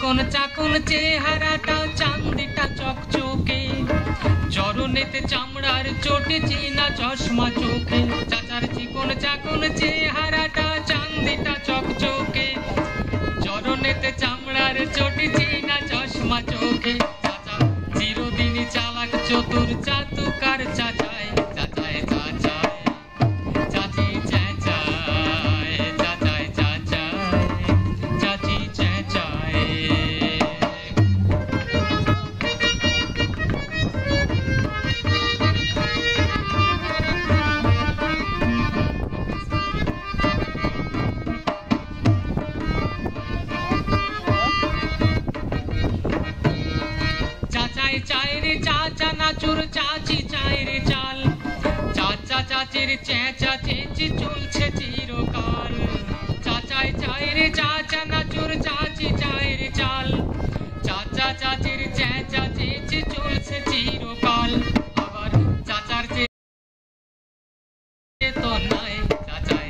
চিকন চাকন চেহারাটা চান্দিটা চকচকে, চরণেতে চামড়ার চোটে চীনা চশমা চোখে। চাচার চিকন চাকন চেহারাটা চান্দিটা চকচকে, চরণেতে চামড়ার চোটে চীনা চশমা চোখে। চাচা চিরদিনই চালাক চতুর চাতুকার চাচায় চাচায় চাচায় চাচি চেঁচায় চাচায় চাচায় চাচি চেঁচায়। চাচাই চায় রে চাচা নাচুর, চাচি চায় রে চাল, চাচা চাচির চেঁচা চেঁচি চলছে চিরকাল। চাচাই চায় রে চাচা নাচুর, চাচি চায় রে চাল, চাচা চাচির চেঁচা চেঁচি চলছে চিরকাল। আবার চাচার তো নাই চাচাই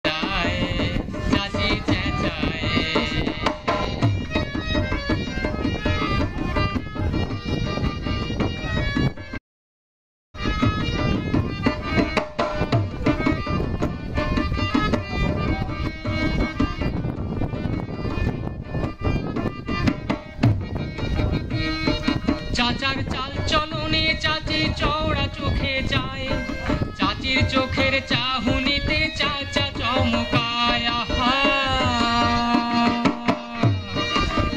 চায় চাচি চেঁচায়। চাচার চাল চলনে চাচি চওড়া চোখে যায়, চাচির চোখের চাহুনিতে চাচা চমকায়। আহা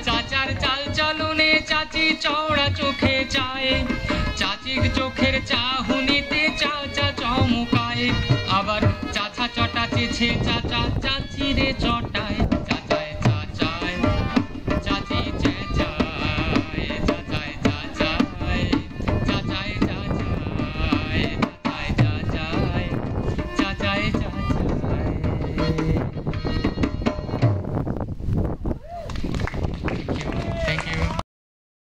চাচার চাল চলনে চাচি চওড়া চোখে যায়, চাচির চোখের চাহুনিতে চাচা চমকায়। আবার চাচা চটাচেছে চাচা চাচিরে চটায়